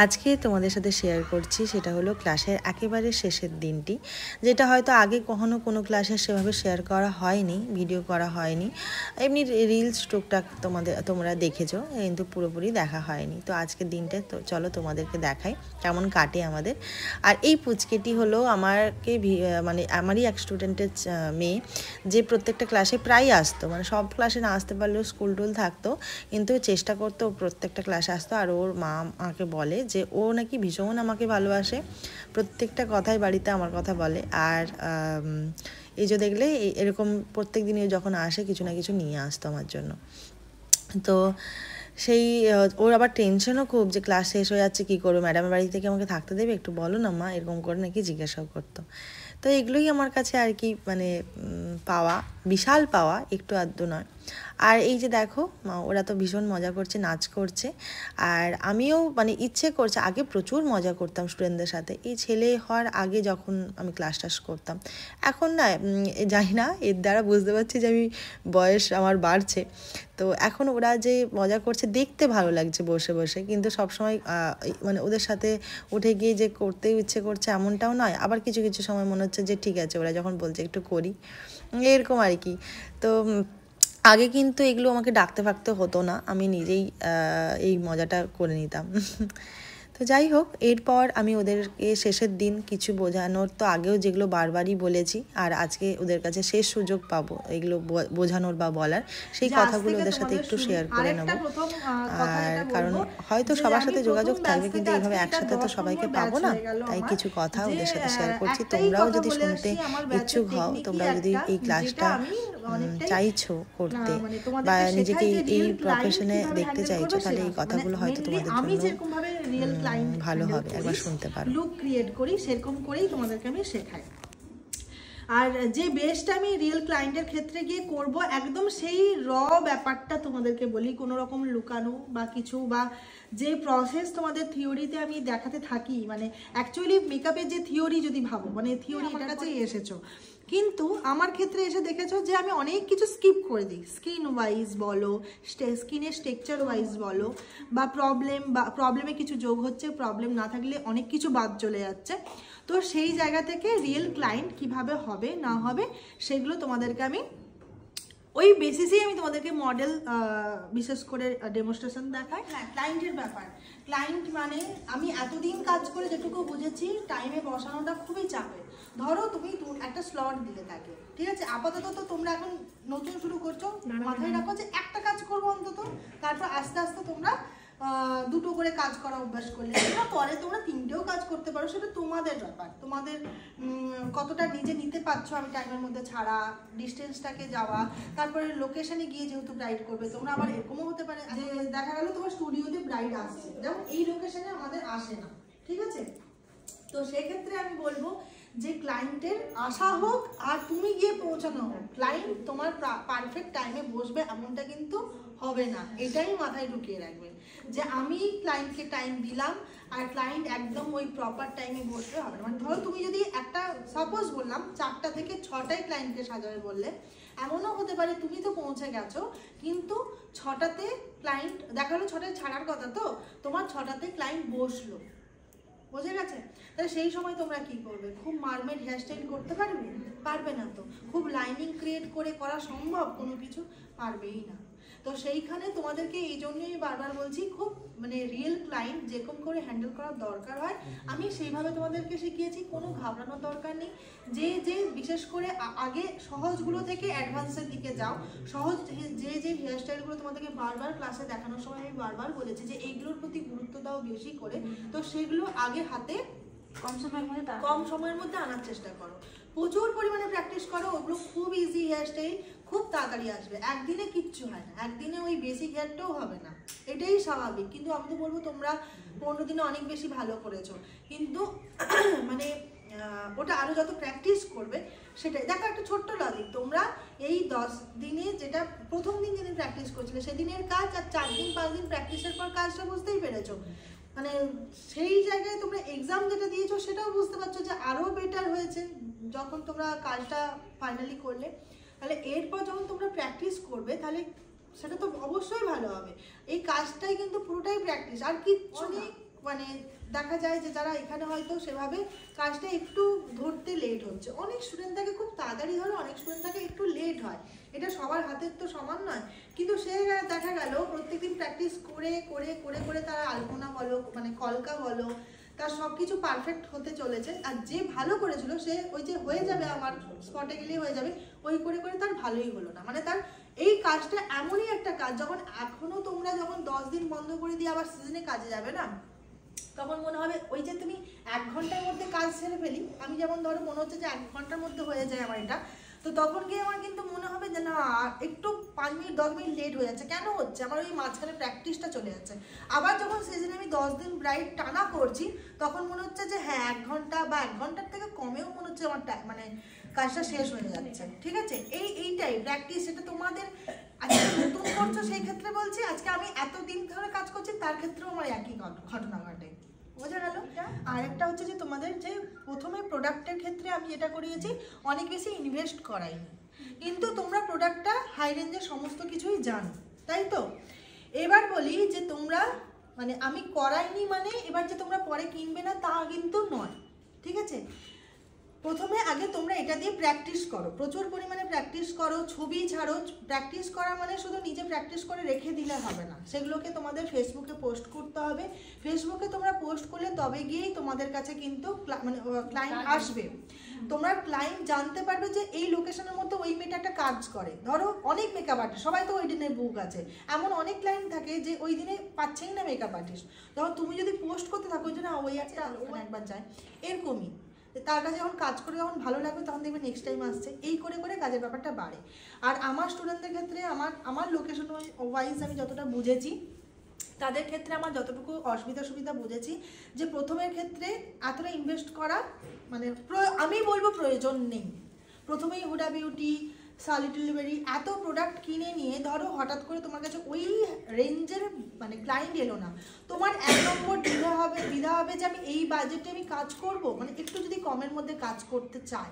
আজকে তোমাদের সাথে শেয়ার করছি সেটা হলো ক্লাসের একেবারে শেষের দিনটি, যেটা হয়তো আগে কখনো কোনো ক্লাসে সেভাবে শেয়ার করা হয়নি, ভিডিও করা হয়নি। এমনি রিলস টুকটাক তোমরা দেখেছো, কিন্তু পুরোপুরি দেখা হয়নি। তো আজকের দিনটা তো চলো তোমাদেরকে দেখাই কেমন কাটে আমাদের। আর এই পুচকেটি হলো মানে আমারই এক স্টুডেন্টের মেয়ে, যে প্রত্যেকটা ক্লাসে প্রায় আসতো, মানে সব ক্লাসে না আসতে পারলেও স্কুল টুল থাকতো, কিন্তু চেষ্টা করতো প্রত্যেকটা ক্লাসে আসতো। আর ওর মা আমাকে বলে যে ও নাকি ভীষণ আমাকে ভালোবাসে, প্রত্যেকটা কথাই বাড়িতে আমার কথা বলে। আর এই যে দেখলে এরকম প্রত্যেক দিনে যখন আসে কিছু না কিছু নিয়ে আসতো আমার জন্য। তো সেই ওর আবার টেনশনও খুব, যে ক্লাস শেষ হয়ে যাচ্ছে, কী করবো, ম্যাডামের বাড়ি থেকে আমাকে থাকতে দেবে, একটু বলো না মা, এরকম করে নাকি জিজ্ঞাসাও করতো। তো এগুলোই আমার কাছে আর কি মানে পাওয়া, বিশাল পাওয়া, একটু আধটু নয়। আর এই যে দেখো ওরা তো ভীষণ মজা করছে, নাচ করছে। আর আমিও মানে ইচ্ছে করছে, আগে প্রচুর মজা করতাম স্টুডেন্টদের সাথে, এই ছেলে হওয়ার আগে যখন আমি ক্লাস টাস করতাম। এখন না জানি না, এর দ্বারা বুঝতে পারছি যে আমি বয়স আমার বাড়ছে। তো এখন ওরা যে মজা করছে দেখতে ভালো লাগছে বসে বসে, কিন্তু সবসময় মানে ওদের সাথে উঠে গিয়ে যে করতেই ইচ্ছে করছে এমনটাও নয়। আবার কিছু কিছু সময় মনে হচ্ছে যে ঠিক আছে, ওরা যখন বলছে একটু করি, এরকম আর কি। তো আগে কিন্তু এগুলো আমাকে ডাকতে ফাকতে হতো না, আমি নিজেই এই মজাটা করে নিতাম। তো যাই হোক, এরপর আমি ওদেরকে শেষের দিন কিছু বোঝানোর তো আগেও যেগুলো বারবারই বলেছি, আর আজকে ওদের কাছে শেষ সুযোগ পাবো এগুলো বোঝানোর বা বলার, সেই কথাগুলো ওদের সাথে একটু শেয়ার করে নেব। আর কারণ হয়তো সবার সাথে যোগাযোগ থাকবে, কিন্তু এইভাবে একসাথে তো সবাইকে পাবো না, তাই কিছু কথা ওদের সাথে শেয়ার করছি। তোমরাও যদি শুনতে ইচ্ছুক হও, তোমরা যদি এই ক্লাসটা চাইছো করতে বা নিজেকে এই প্রফেশনে দেখতে চাইছো, তাহলে এই কথাগুলো হয়তো তোমাদের জন্য ভালো হবে, একবার শুনতে পারো। লুক ক্রিয়েট করি সেরকম করেই তোমাদেরকে আমি শেখাই। আর যে বেসটা আমি রিয়েল ক্লায়েন্টের ক্ষেত্রে গিয়ে করব, একদম সেই ব্যাপারটা তোমাদেরকে বলি, কোনো রকম লুকানো বা কিছু, বা যে প্রসেস তোমাদের থিওরিতে আমি দেখাতে থাকি, মানে অ্যাকচুয়ালি মেকআপের যে থিওরি যদি ভাবো, মানে থিওরি আমার কাছেই এসেছো, কিন্তু আমার ক্ষেত্রে এসে দেখেছো যে আমি অনেক কিছু স্কিপ করে দিই। স্কিন ওয়াইজ বলো, স্কিনের স্ট্রাকচার ওয়াইজ বলো, বা প্রবলেমে কিছু যোগ হচ্ছে, প্রবলেম না থাকলে অনেক কিছু বাদ চলে যাচ্ছে। তো সেই জায়গা থেকে রিয়েল ক্লায়েন্ট কিভাবে হবে না হবে সেগুলো তোমাদেরকে আমি ওই বেসিসেই আমি তোমাদেরকে মডেল বিশেষ করে ডেমনস্ট্রেশন দেখাই। হ্যাঁ, ক্লায়েন্টের ব্যাপার, ক্লায়েন্ট মানে আমি এতদিন কাজ করে যেটুকু বুঝেছি, টাইমে বসানোটা খুবই চাপের। ধরো তুমি একটা স্লট দিলে তাকে, ঠিক আছে, আপাতত তো তোমরা এখন নতুন শুরু করছো, মাথায় রাখো যে একটা কাজ করবো অন্তত, তারপর আস্তে আস্তে তোমরা দুটো করে কাজ করা অভ্যাস করলে, পরে তোমরা তিনটেও কাজ করতে পারো, সেটা তোমাদের ব্যাপার, তোমাদের কতটা নিজে নিতে পারছো আমি টাইমের মধ্যে ছাড়া, ডিস্টেন্সটাকে যাওয়া, তারপরে লোকেশনে গিয়ে যেহেতু ব্রাইড করবে তোমরা, আবার এরকমও হতে পারে যে দেখা গেল তোমার স্টুডিওতে ব্রাইড আসছে, যেমন এই লোকেশনে আমাদের আসে না, ঠিক আছে। তো সেক্ষেত্রে আমি বলবো যে ক্লায়েন্টের আসা হোক আর তুমি গিয়ে পৌঁছানো হোক, ক্লায়েন্ট তোমার পারফেক্ট টাইমে বসবে এমনটা কিন্তু হবে না। এটাই মাথায় ঢুকিয়ে রাখবে যে আমি ক্লায়েন্টকে টাইম দিলাম আর ক্লায়েন্ট একদম ওই প্রপার টাইমে বসবে হবে না। মানে ধরো তুমি যদি একটা সাপোজ বললাম 4টা থেকে 6টায় ক্লায়েন্টকে সাজাবে বললে, এমনও হতে পারে তুমি তো পৌঁছে গেছো কিন্তু 6টাতে ক্লায়েন্ট দেখা হলো, 6টায় ছাড়ার কথা, তো তোমার 6টাতে ক্লায়েন্ট বসলো, বোঝা গেছে। তাহলে সেই সময় তোমরা কি করবে? খুব মারমেড হেয়ারস্টাইল করতে পারবে না। তো খুব লাইনিং ক্রিয়েট করে করা সম্ভব কোনো কিছু? পারবেই না। তো সেইখানে তোমাদেরকে এই জন্যই বারবার বলছি, খুব মানে রিয়েল ক্লায়েন্ট যেরকম করে হ্যান্ডেল করার দরকার হয় আমি সেইভাবে তোমাদেরকে শিখিয়েছি, কোনো ঘাবড়ানোর দরকার নেই। যে বিশেষ করে আগে সহজগুলো থেকে অ্যাডভান্সের দিকে যাও, সহজ যে হেয়ারস্টাইলগুলো তোমাদেরকে বারবার ক্লাসে দেখানোর সময় আমি বারবার বলেছি যে এইগুলোর প্রতি গুরুত্ব দাও বেশি করে, তো সেগুলো আগে হাতে কম সময়ের মধ্যে আনার চেষ্টা করো, প্রচুর পরিমাণে প্র্যাকটিস করো, ওগুলো খুব ইজি হেয়ারস্টাইল, খুব তাড়াতাড়ি আসবে, একদিনে কিচ্ছু হয় না, একদিনে ওই বেসিক হেয়ারটাও হবে না, এটাই স্বাভাবিক। কিন্তু আমি তো বলবো তোমরা 15 দিনে অনেক বেশি ভালো করেছো, কিন্তু মানে ওটা আরো যত প্র্যাকটিস করবে সেটাই। দেখো একটা ছোট্ট লজিক, তোমরা এই 10 দিনে যেটা প্রথম দিন যেদিন প্র্যাকটিস করছিলে সেদিনের কাজ আর 4 দিন 5 দিন প্র্যাকটিসের পর কাজটা বুঝতেই পেরেছো, মানে সেই জায়গায় তোমরা এক্সাম যেটা দিয়েছো সেটাও বুঝতে পারছো যে আরো বেটার হয়েছে যখন তোমরা কাজটা ফাইনালি করলে। তাহলে এরপর যখন তোমরা প্র্যাকটিস করবে তাহলে সেটা তো অবশ্যই ভালো হবে। এই কাজটাই কিন্তু পুরোটাই প্র্যাকটিস, আর কিচ্ছু নেই, মানে দেখা যায় যে যারা এখানে হয়তো সেভাবে কাজটা একটু ধরতে লেট হচ্ছে, অনেক স্টুডেন্ট থাকে খুব তাড়াতাড়ি ধরে, অনেক স্টুডেন্ট থাকে একটু লেট হয়, এটা সবার হাতের তো সমান নয়। কিন্তু সে দেখা গেল প্রত্যেকদিন প্র্যাকটিস করে করে করে করে তারা আলপনা বলো মানে কলকা বলো তার সব কিছু পারফেক্ট হতে চলেছে। আর যে ভালো করেছিল সে ওই যে হয়ে যাবে আমার স্পটে গেলেই হয়ে যাবে, ওই করে করে তার ভালোই হলো না। মানে তার এই কাজটা এমনই একটা কাজ, যখন এখনো তোমরা যখন 10 দিন বন্ধ করে দিয়ে আবার সিজনে কাজে যাবে না, তখন মনে হবে ওই যে তুমি 1 ঘন্টার মধ্যে কাজ সেরে ফেলি, আমি যেমন ধরো মনে হচ্ছে যে 1 ঘন্টার মধ্যে হয়ে যায় আমার এটা, তো তখন গিয়ে আমার কিন্তু মনে হবে যে না একটু 5 মিনিট 10 মিনিট লেট হয়ে যাচ্ছে, কেন হচ্ছে, আমার ওই মাঝখানে প্র্যাকটিসটা চলে যাচ্ছে। আবার যখন সিজনে আমি 10 দিন ব্রাইট টানা করছি, তখন মনে হচ্ছে যে হ্যাঁ 1 ঘন্টা বা 1 ঘন্টার থেকে কমেও মনে হচ্ছে আমার মানে কাজটা শেষ হয়ে যাচ্ছে। ঠিক আছে, এইটাই প্র্যাকটিস, এটা তোমাদের আজকে নতুন করছো সেই ক্ষেত্রে বলছি, আজকে আমি এতদিন ধরে কাজ করছি তার ক্ষেত্রেও আমার একই ঘটনা ঘটে, বোঝা গেল। আর একটা হচ্ছে যে তোমাদের যে প্রথমে প্রোডাক্টের ক্ষেত্রে আমি যেটা করিয়েছি অনেক বেশি ইনভেস্ট করাইনি, কিন্তু তোমরা প্রোডাক্টটা হাই রেঞ্জের সমস্ত কিছুই জানো, তাই তো। এবার বলি যে তোমরা মানে আমি করাইনি মানে এবার যে তোমরা পরে কিনবে না তা কিন্তু নয়, ঠিক আছে। প্রথমে আগে তোমরা এটা দিয়ে প্র্যাকটিস করো, প্রচুর পরিমাণে প্র্যাকটিস করো, ছবি ছাড়ো। প্র্যাকটিস করা মানে শুধু নিজে প্র্যাকটিস করে রেখে দিলে হবে না, সেগুলোকে তোমাদের ফেসবুকে পোস্ট করতে হবে। ফেসবুকে তোমরা পোস্ট করলে তবে গিয়েই তোমাদের কাছে কিন্তু মানে ক্লায়েন্ট আসবে, তোমরা ক্লায়েন্ট জানতে পারবে যে এই লোকেশনের মধ্যে ওই মেয়েটা একটা কাজ করে। ধরো অনেক মেকআপ আর্টিস্ট, সবাই তো ওই দিনে বুক আছে, এমন অনেক ক্লায়েন্ট থাকে যে ওই দিনে পাচ্ছেই না মেকআপ আর্টিস্ট, তখন তুমি যদি পোস্ট করতে থাকো যে না ওই একটা একবার যায়, এরকমই তার কাছে যখন কাজ করে যখন ভালো লাগবে তখন দেখবে নেক্সট টাইম আসছে, এই করে করে কাজের ব্যাপারটা বাড়ে। আর আমার স্টুডেন্টদের ক্ষেত্রে আমার লোকেশন ওয়াইজ আমি যতটা বুঝেছি, তাদের ক্ষেত্রে আমার যতটুকু সুবিধা বুঝেছি যে প্রথমের ক্ষেত্রে এতটা ইনভেস্ট করা মানে আমি বলবো প্রয়োজন নেই। প্রথমেই হুডা বিউটি, লিটল বেরি এত প্রোডাক্ট কিনে নিয়ে ধরো হঠাৎ করে তোমার কাছে ওই রেঞ্জের মানে ক্লায়েন্ট এলো না, তোমার 1 নম্বর দ্বিধা হবে যে আমি এই বাজেটে আমি কাজ করব, মানে একটু যদি কমের মধ্যে কাজ করতে চাই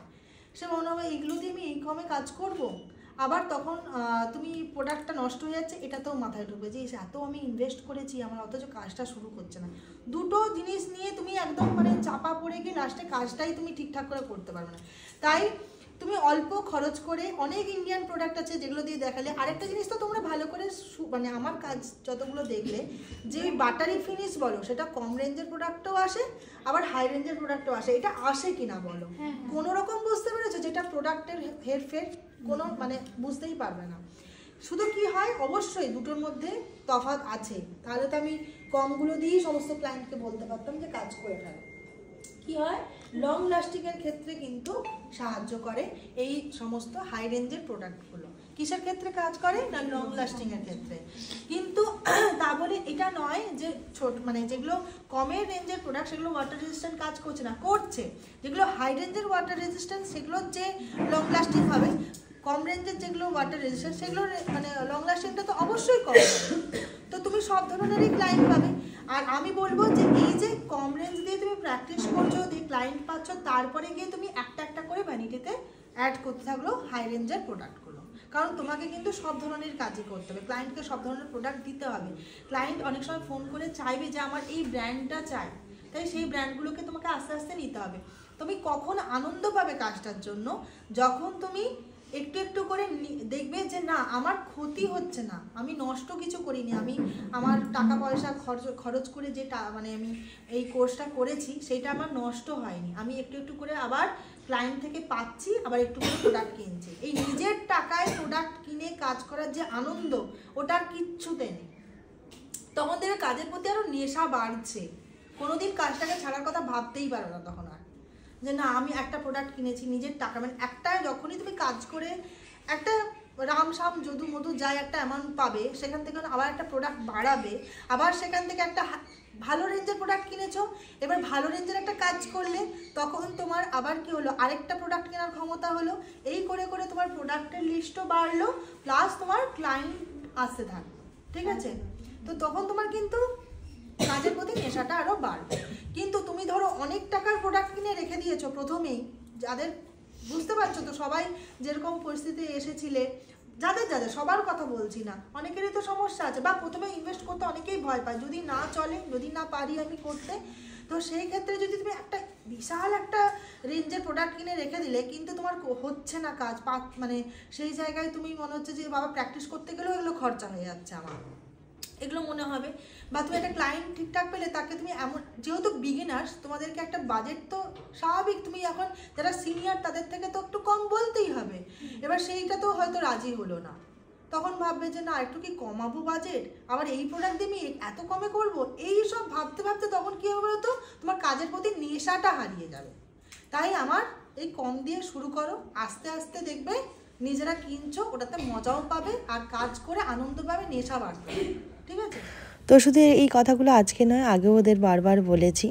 সে মনে হবে এগুলো দিয়ে আমি এই কমে কাজ করব। আবার তখন তুমি প্রোডাক্টটা নষ্ট হয়ে যাচ্ছে এটাতেও মাথায় ঢুকবে যে এত আমি ইনভেস্ট করেছি আমার অথচ কাজটা শুরু করছে না। দুটো জিনিস নিয়ে তুমি একদম মানে চাপা পড়ে গিয়ে লাস্টে কাজটাই তুমি ঠিকঠাক করে করতে পারবে না। তাই তুমি অল্প খরচ করে অনেক ইন্ডিয়ান প্রোডাক্ট আছে যেগুলো দিয়ে দেখালে। আরেকটা জিনিস তো তোমরা ভালো করে মানে আমার কাজ যতগুলো দেখলে যে বাটারি ফিনিশ বলো সেটা কম রেঞ্জের প্রোডাক্টও আসে আবার হাই রেঞ্জের প্রোডাক্টও আসে, এটা আসে কিনা বলো কোনো রকম বুঝতে পেরেছো? যেটা প্রোডাক্টের হেরফের কোনো মানে বুঝতেই পারবে না। শুধু কি হয় অবশ্যই দুটোর মধ্যে তফাৎ আছে, তাহলে তো আমি কমগুলো দিয়েই সমস্ত ক্লায়েন্টকে বলতে পারতাম যে কাজ করে ফেলো। কি হয় লং লাস্টিংয়ের ক্ষেত্রে কিন্তু সাহায্য করে এই সমস্ত হাই রেঞ্জের প্রোডাক্টগুলো। কিসের ক্ষেত্রে কাজ করে না লং লাস্টিংয়ের ক্ষেত্রে। কিন্তু তা বলে এটা নয় যে মানে যেগুলো কমের রেঞ্জের প্রোডাক্ট সেগুলো ওয়াটার রেজিস্ট্যান্ট কাজ করছে না, করছে। যেগুলো হাই রেঞ্জের ওয়াটার রেজিস্ট্যান্ট সেগুলোর যে লং লাস্টিং হবে, কম রেঞ্জের যেগুলো ওয়াটার রেজিস্ট্যান্ট সেগুলোর মানে লং লাস্টিংটা তো অবশ্যই কম হবে। তো তুমি সব ধরনেরই ক্লায়েন্ট পাবে। আর আমি বলবো যে এই যে কম রেঞ্জ দিয়ে তুমি প্র্যাকটিস করছো, দিয়ে ক্লায়েন্ট পাচ্ছ, তারপরে গিয়ে তুমি একটা একটা করে ভ্যানিটিতে অ্যাড করতে থাকলো হাই রেঞ্জের প্রোডাক্টগুলো। কারণ তোমাকে কিন্তু সব ধরনের কাজই করতে হবে, ক্লায়েন্টকে সব ধরনের প্রোডাক্ট দিতে হবে। ক্লায়েন্ট অনেক সময় ফোন করে চাইবে যে আমার এই ব্র্যান্ডটা চাই, তাই সেই ব্র্যান্ডগুলোকে তোমাকে আস্তে আস্তে নিতে হবে। তুমি কখন আনন্দ পাবে কাজটার জন্য, যখন তুমি একটু একটু করে দেখবে যে না আমার ক্ষতি হচ্ছে না, আমি নষ্ট কিছু করিনি, আমি আমার টাকা পয়সা খরচ করে যে মানে আমি এই কোর্সটা করেছি সেটা আমার নষ্ট হয়নি, আমি একটু একটু করে আবার ক্লায়েন্ট থেকে পাচ্ছি, আবার একটু করে প্রোডাক্ট কিনছি। এই নিজের টাকায় প্রোডাক্ট কিনে কাজ করার যে আনন্দ ওটার কিচ্ছুতে নেই। তখন দেখবে কাজের প্রতি আরও নেশা বাড়ছে, কোনোদিন কাজটাকে ছাড়ার কথা ভাবতেই পারো না তখন আর, যে না আমি একটা প্রোডাক্ট কিনেছি নিজের টাকা, মানে একটা যখনই তুমি কাজ করে একটা রামসাম যদু মধু যায় একটা অ্যামাউন্ট পাবে, সেখান থেকে আবার একটা প্রোডাক্ট বাড়াবে, আবার সেখান থেকে একটা ভালো রেঞ্জের প্রোডাক্ট কিনেছো, এবার ভালো রেঞ্জের একটা কাজ করলে তখন তোমার আবার কি হলো আরেকটা প্রোডাক্ট কেনার ক্ষমতা হলো, এই করে করে তোমার প্রোডাক্টের লিস্টও বাড়লো, প্লাস তোমার ক্লায়েন্ট আসতে থাকবে। ঠিক আছে, তো তখন তোমার কিন্তু কাজের প্রতি নেশাটা আরও বাড়বে। কিন্তু তুমি ধরো অনেক টাকার প্রোডাক্ট কিনে রেখে দিয়েছো প্রথমেই, যাদের বুঝতে পারছো তো সবাই যেরকম পরিস্থিতি এসেছিলে যাদের সবার কথা বলছি না, অনেকেরই তো সমস্যা আছে, বা প্রথমে ইনভেস্ট করতে অনেকেই ভয় পায়, যদি না চলে, যদি না পারি আমি করতে। তো সেই ক্ষেত্রে যদি তুমি একটা বিশাল একটা রেঞ্জের প্রোডাক্ট কিনে রেখে দিলে কিন্তু তোমার হচ্ছে না কাজ, মানে সেই জায়গায় তুমি মনে হচ্ছে যে বাবা প্র্যাকটিস করতে গেলেও এগুলো খরচা হয়ে যাচ্ছে আমার, এগুলো মনে হবে। বা তুমি একটা ক্লায়েন্ট ঠিকঠাক পেলে তাকে তুমি এমন, যেহেতু বিগিনার্স তোমাদেরকে একটা বাজেট তো স্বাভাবিক, তুমি এখন যারা সিনিয়র তাদের থেকে তো একটু কম বলতেই হবে। এবার সেইটা তো হয়তো রাজি হলো না, তখন ভাববে যে না একটু কি কমাবো বাজেট, আবার এই প্রোডাক্ট দিয়ে আমি এত কমে করবো, এই সব ভাবতে ভাবতে তখন কী হবে বলতো, তোমার কাজের প্রতি নেশাটা হারিয়ে যাবে। তাই আমার এই কম দিয়ে শুরু করো, আস্তে আস্তে দেখবে নিজেরা কিনছো, ওটাতে মজাও পাবে, আর কাজ করে আনন্দ পাবে, নেশা বাড়বে। ঠিক আছে? তো শুধু এই কথাগুলো আজকে নয়, আগেও ওদের বারবার বলেছি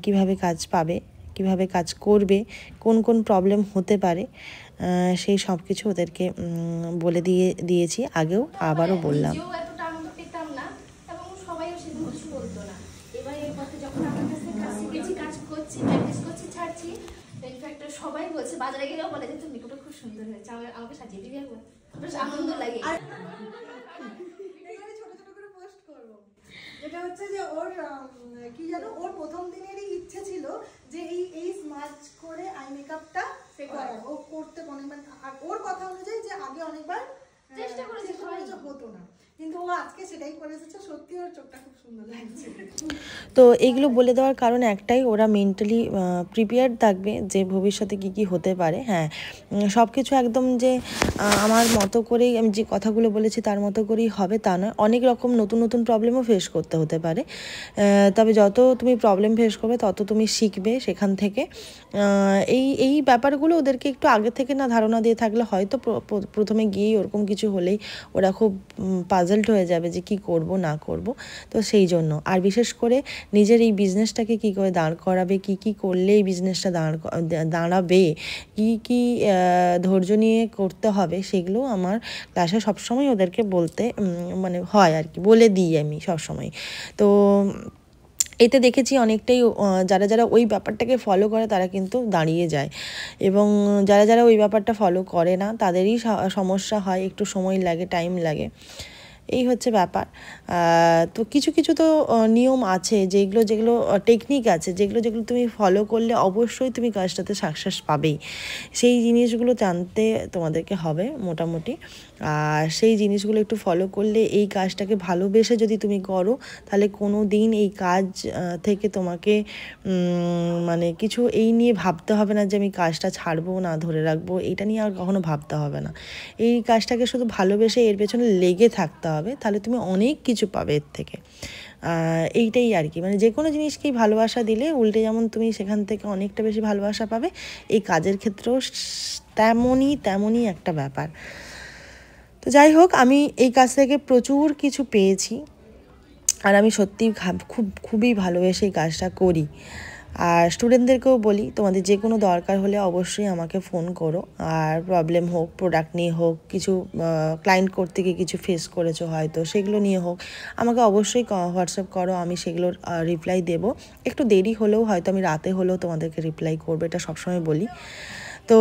কিভাবে কাজ পাবে, কিভাবে কাজ করবে, কোন কোন প্রবলেম হতে পারে, সেই সব কিছু ওদেরকে বলে দিয়েছি আগেও, আবারও বললাম। এতটা আনন্দ পেতাম না এবং সবাইও সেরকম কিছু বলতো না। এবার এই পথে যখন আমার কাছে কাজ শিখেছি, কাজ করছি, প্র্যাকটিস করছি, ছাড়ছি, ইনফ্যাক্ট সবাই বলছে, বাজারে গেলেও বলে যে তোর মেকআপটা খুব সুন্দর হয়েছে, আমাকে সাজিয়ে দিবি একবার, বেশ আনন্দ লাগে। এটা হচ্ছে যে ওর কি জানো, ওর প্রথম দিনেরই ইচ্ছে ছিল যে এই স্মার্ট করে আই মেকআপটা ও করতে, মানে আর ওর কথা অনুযায়ী যে আগে অনেকবার চেষ্টা করেছে হতো না, কিন্তু ও আজকে সেটাই করে এসেছে, সত্যি ওর চোখটা খুব সুন্দর লাগছে। তো এইগুলো বলে দেওয়ার কারণ একটাই, ওরা মেন্টালি প্রিপেয়ার্ড থাকবে যে ভবিষ্যতে কি কি হতে পারে। হ্যাঁ, সব কিছু একদম যে আমার মতো করেই আমি যে কথাগুলো বলেছি তার মতো করেই হবে তা নয়, অনেক রকম নতুন নতুন প্রবলেমও ফেস করতে হতে পারে। তবে যত তুমি প্রবলেম ফেস করবে তত তুমি শিখবে সেখান থেকে। এই ব্যাপারগুলো ওদেরকে একটু আগে থেকে না ধারণা দিয়ে থাকলে হয়তো প্রথমে গিয়েই ওরকম কিছু হলেই ওরা খুব পাজলড হয়ে যাবে যে কি করব না করব। তো সেই জন্য, আর বিশেষ করে নিজের এই বিজনেসটাকে কি করে দাঁড় করাবে, কি করলে এই বিজনেসটা দাঁড়াবে, কি ধৈর্য নিয়ে করতে হবে, সেগুলো আমার ক্লাসে সবসময় ওদেরকে বলতে মানে হয় আর কি, বলে দিই আমি সবসময়। তো এতে দেখেছি অনেকটাই যারা ওই ব্যাপারটাকে ফলো করে তারা কিন্তু দাঁড়িয়ে যায়, এবং যারা ওই ব্যাপারটা ফলো করে না তাদেরই সমস্যা হয়, একটু সময় লাগে, টাইম লাগে, এই হচ্ছে ব্যাপার। তো কিছু তো নিয়ম আছে, যেগুলো টেকনিক আছে, যেগুলো তুমি ফলো করলে অবশ্যই তুমি কাজটাতে সাকসেস পাবেই। সেই জিনিসগুলো জানতে তোমাদেরকে হবে মোটামুটি, আর সেই জিনিসগুলো একটু ফলো করলে এই কাজটাকে ভালোবেসে যদি তুমি করো, তাহলে কোনো দিন এই কাজ থেকে তোমাকে মানে কিছু এই নিয়ে ভাবতে হবে না যে আমি কাজটা ছাড়বো না ধরে রাখবো, এটা নিয়ে আর কখনো ভাবতে হবে না। এই কাজটাকে শুধু ভালোবেসে এর পেছনে লেগে থাকতে হবে, তাহলে তুমি অনেক কিছু পাবে এর থেকে। এইটাই আর কি, মানে যে কোনো জিনিসকেই ভালোবাসা দিলে উল্টে যেমন তুমি সেখান থেকে অনেকটা বেশি ভালোবাসা পাবে, এই কাজের ক্ষেত্রেও তেমনই একটা ব্যাপার। তো যাই হোক, আমি এই কাজ থেকে প্রচুর কিছু পেয়েছি, আর আমি সত্যিই খুবই ভালোবেসে এই কাজটা করি। আর স্টুডেন্টদেরকেও বলি, তোমাদের যে কোনো দরকার হলে অবশ্যই আমাকে ফোন করো, আর প্রবলেম হোক, প্রোডাক্ট নিয়ে হোক, কিছু ক্লায়েন্ট করতে গিয়ে কিছু ফেস করেছো হয়তো, সেগুলো নিয়ে হোক, আমাকে অবশ্যই হোয়াটসঅ্যাপ করো, আমি সেগুলোর রিপ্লাই দেবো। একটু দেরি হলেও হয়তো আমি রাতে হলেও তোমাদেরকে রিপ্লাই করবো, এটা সবসময় বলি। তো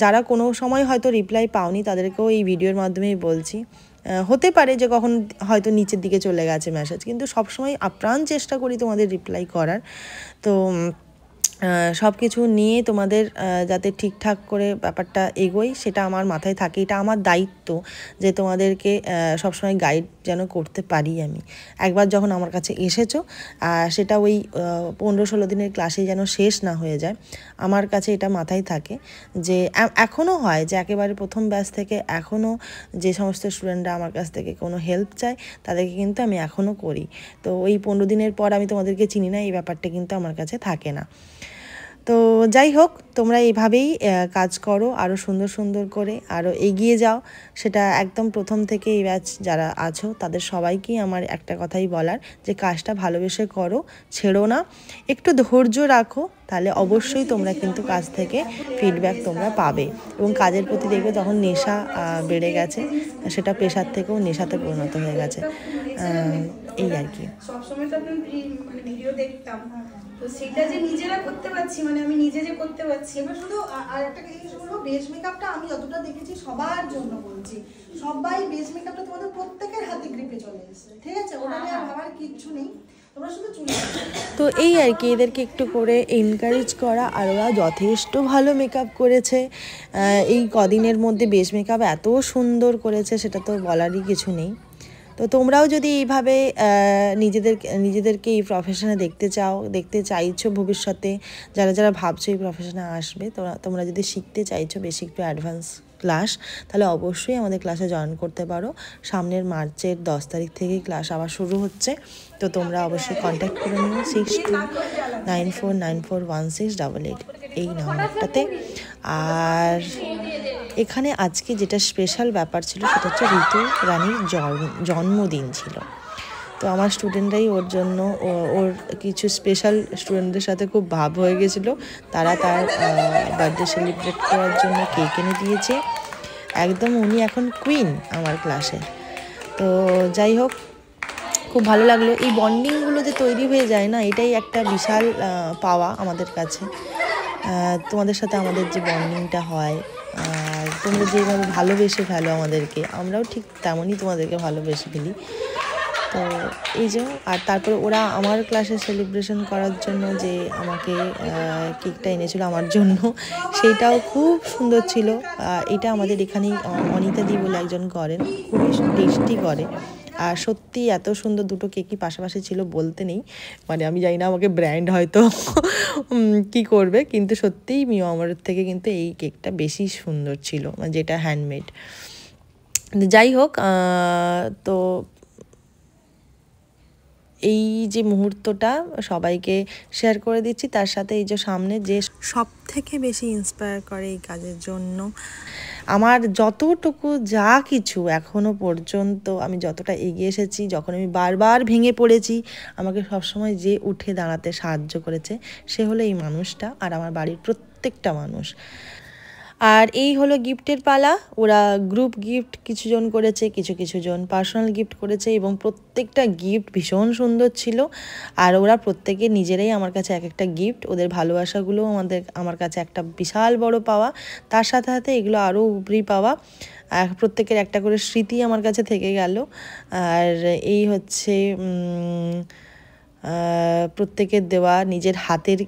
যারা কোনো সময় হয়তো রিপ্লাই পাওনি তাদেরকেও এই ভিডিওর মাধ্যমেই বলছি, হতে পারে যে কখন হয়তো নিচের দিকে চলে গেছে মেসেজ, কিন্তু সবসময় আপ্রাণ চেষ্টা করি তোমাদের রিপ্লাই করার। তো সব কিছু নিয়ে তোমাদের যাতে ঠিকঠাক করে ব্যাপারটা এগোই সেটা আমার মাথায় থাকে, এটা আমার দায়িত্ব যে তোমাদেরকে সবসময় গাইড যেন করতে পারি আমি। একবার যখন আমার কাছে এসেছো, সেটা ওই 15-16 দিনের ক্লাসে যেন শেষ না হয়ে যায়, আমার কাছে এটা মাথায় থাকে। যে এখনও হয় যে একেবারে প্রথম ব্যাচ থেকে এখনও যে সমস্ত স্টুডেন্টরা আমার কাছ থেকে কোনো হেল্প চায় তাদেরকে কিন্তু আমি এখনও করি। তো ওই 15 দিনের পর আমি তোমাদেরকে চিনি না, এই ব্যাপারটা কিন্তু আমার কাছে থাকে না। তো যাই হোক, তোমরা এইভাবেই কাজ করো, আরও সুন্দর করে আরও এগিয়ে যাও। সেটা একদম প্রথম থেকে এই ব্যাচ যারা আছো তাদের সবাইকেই আমার একটা কথাই বলার, যে কাজটা ভালোবেসে করো, ছেড়ো না, একটু ধৈর্য রাখো, তাহলে অবশ্যই তোমরা কিন্তু কাজ থেকে ফিডব্যাক তোমরা পাবে, এবং কাজের প্রতি দেখবে তখন নেশা বেড়ে গেছে, সেটা পেশার থেকেও নেশাতে পরিণত হয়ে গেছে। এই আর কি। সবসময় তো আপনার মানে ভিডিও দেখতাম, তো সেটা যে নিজেরা করতে পারছি, মানে আমি নিজে যে করতে পারছি। এবার শুধু আর একটা জিনিস বলবো, বেস মেকআপটা আমি যতটা দেখেছি সবার জন্য বলছি, সবাই বেস মেকআপটা তোমাদের প্রত্যেকের হাতে গ্রিপে চলে এসেছে, ঠিক আছে? ওটা নিয়ে আর ভাবার কিচ্ছু নেই, তোমরা শুধু চুলে তো এই আর কি, এদেরকে একটু করে এনকারেজ করা। আর ওরা যথেষ্ট ভালো মেকআপ করেছে এই কদিনের মধ্যে। বেস মেকআপ এত সুন্দর করেছে সেটা তো বলারই কিছু নেই। তো তোমরাও যদি এইভাবে নিজেদেরকে এই প্রফেশনে দেখতে চাইছো ভবিষ্যতে, যারা ভাবছো এই প্রফেশনে আসবে, তোমরা যদি শিখতে চাইছো বেসিক টু অ্যাডভান্স ক্লাস, তাহলে অবশ্যই আমাদের ক্লাসে জয়েন করতে পারো। সামনের মার্চের 10 তারিখ থেকেই ক্লাস আবার শুরু হচ্ছে। তো তোমরা অবশ্যই কন্ট্যাক্ট করে নিও 6294941688 এই নাম্বারটাতে। আর এখানে আজকে যেটা স্পেশাল ব্যাপার ছিল সেটা হচ্ছে ঋতু রানীর জন্মদিন ছিল। তো আমার স্টুডেন্টরাই ওর জন্য ওর কিছু স্পেশাল স্টুডেন্টদের সাথে খুব ভাব হয়ে গেছিলো। তারা তার বার্থডে সেলিব্রেট করার জন্য কেক এনে দিয়েছে। একদম উনি এখন কুইন আমার ক্লাসে। তো যাই হোক, খুব ভালো লাগলো। এই বন্ডিংগুলো যে তৈরি হয়ে যায় না, এটাই একটা বিশাল পাওয়া আমাদের কাছে। তোমাদের সাথে আমাদের যে বন্ডিংটা হয়, আর তোমরা যেভাবে ভালোবেসে ফেলো আমাদেরকে, আমরাও ঠিক তেমনই তোমাদেরকে ভালোবেসে ফেলি। তো এই যে, আর তারপর ওরা আমার ক্লাসে সেলিব্রেশন করার জন্য যে আমাকে কেকটা এনেছিল আমার জন্য, সেইটাও খুব সুন্দর ছিল। এটা আমাদের এখানেই অনিতা দি বলে একজন করেন, খুবই টেস্টি করে। আর সত্যি এত সুন্দর দুটো কেকই পাশাপাশি ছিল বলতে নেই। মানে আমি জানি না আমাকে ব্র্যান্ড হয়তো কি করবে, কিন্তু সত্যিই মিও আমারের থেকে কিন্তু এই কেকটা বেশি সুন্দর ছিল, মানে যেটা হ্যান্ডমেড। যাই হোক, তো এই যে মুহূর্তটা সবাইকে শেয়ার করে দিচ্ছি। তার সাথে এই যে সামনে যে সব থেকে বেশি ইন্সপায়ার করে এই কাজের জন্য, আমার যতটুকু যা কিছু এখনো পর্যন্ত আমি যতটা এগিয়ে এসেছি, যখন আমি বারবার ভেঙে পড়েছি, আমাকে সবসময় যে উঠে দাঁড়াতে সাহায্য করেছে সে হলো এই মানুষটা, আর আমার বাড়ির প্রত্যেকটা মানুষ। আর এই হলো গিফটের পালা। ওরা গ্রুপ গিফট কিছুজন করেছে, কিছু জন পার্সোনাল গিফট করেছে, এবং প্রত্যেকটা গিফট ভীষণ সুন্দর ছিল। আর ওরা প্রত্যেকে নিজেরাই আমার কাছে এক একটা গিফট, ওদের ভালোবাসাগুলো আমার কাছে একটা বিশাল বড় পাওয়া। তার সাথে সাথে এগুলো আরও উপরি পাওয়া। প্রত্যেকের একটা করে স্মৃতি আমার কাছে থেকে গেল। আর এই হচ্ছে প্রত্যেকের দেওয়া নিজের হাতের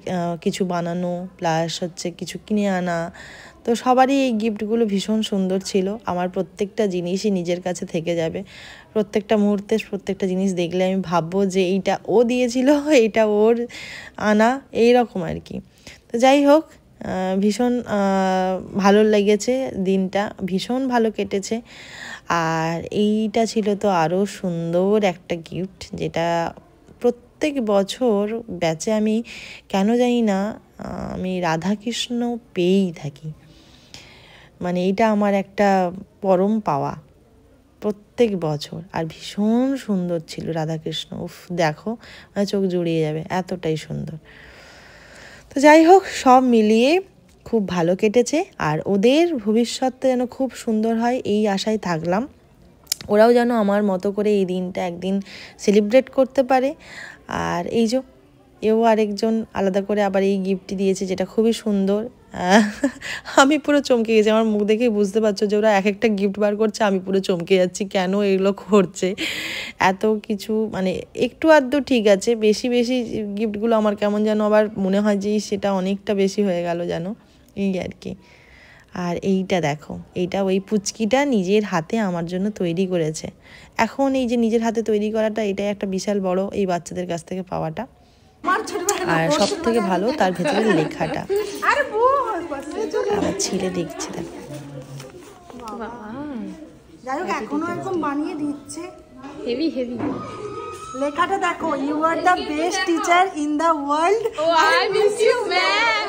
কিছু বানানো, প্লাস হচ্ছে কিছু কিনে আনা। তো সবারই এই গিফটগুলো ভীষণ সুন্দর ছিল। আমার প্রত্যেকটা জিনিসই নিজের কাছে থেকে যাবে। প্রত্যেকটা মুহূর্তে প্রত্যেকটা জিনিস দেখলে আমি ভাববো যে এইটা ও দিয়েছিল, এইটা ওর আনা, এইরকম আর কি। তো যাই হোক, ভীষণ ভালো লেগেছে দিনটা, ভীষণ ভালো কেটেছে। আর এইটা ছিল তো আরও সুন্দর একটা গিফট, যেটা প্রত্যেক বছর ব্যাচে আমি কেন জানি না আমি রাধাকৃষ্ণ পেয়েই থাকি। মানে এইটা আমার একটা পরম পাওয়া প্রত্যেক বছর। আর ভীষণ সুন্দর ছিল রাধাকৃষ্ণ, উফ দেখো মানে চোখ জুড়িয়ে যাবে, এতটাই সুন্দর। তো যাই হোক, সব মিলিয়ে খুব ভালো কেটেছে। আর ওদের ভবিষ্যৎটা যেন খুব সুন্দর হয় এই আশায় থাকলাম। ওরাও যেন আমার মতো করে এই দিনটা একদিন সেলিব্রেট করতে পারে। আর এই যে এও আরেকজন আলাদা করে আবার এই গিফটটি দিয়েছে, যেটা খুবই সুন্দর। আমি পুরো চমকে গেছি, আমার মুখ দেখেই বুঝতে পারছো যে ওরা এক একটা গিফট বার করছে, আমি পুরো চমকে যাচ্ছি কেন এগুলো করছে। এত কিছু মানে একটু আধটু ঠিক আছে, বেশি গিফটগুলো আমার কেমন যেন আবার মনে হয় যে সেটা অনেকটা বেশি হয়ে গেল যেন, এই আর কি। আর এইটা দেখো, এইটা ওই পুচকিটা নিজের হাতে আমার জন্য তৈরি করেছে। এখন এই যে নিজের হাতে তৈরি করাটা, এটাই একটা বিশাল বড় এই বাচ্চাদের কাছ থেকে পাওয়াটা। আর সব থেকে ভালো তার ভেতরে লেখাটা, আমার ছিলে দেখছে দেখো। যাই হোক, এখনো একদম বানিয়ে দিচ্ছে, হেভি লেখাটা দেখো, you are the best teacher in the world, I miss you ma'am.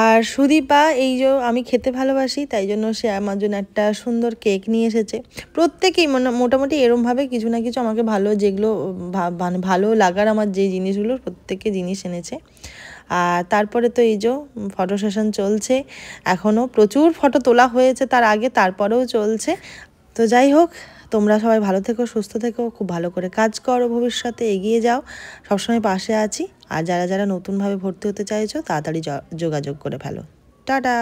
আর সুদীপা, এই যে আমি খেতে ভালোবাসি, তাই জন্য সে আমার জন্য একটা সুন্দর কেক নিয়ে এসেছে। প্রত্যেকেই মোটামুটি এরমভাবে কিছু না কিছু আমাকে ভালো, যেগুলো ভালো লাগার আমার যে জিনিসগুলো, প্রত্যেকে জিনিস এনেছে। আর তারপরে তো এই যে ফটো সেশন চলছে, এখনও প্রচুর ফটো তোলা হয়েছে তার আগে, তারপরেও চলছে। তো যাই হোক, তোমরা সবাই ভালো থেকো, সুস্থ থেকো, খুব ভালো করে কাজ করো, ভবিষ্যতে এগিয়ে যাও, সবসময় পাশে আছি। আর যারা যারা নতুনভাবে ভর্তি হতে চাইছো তাড়াতাড়ি যোগাযোগ করে ফেলো। টাটা।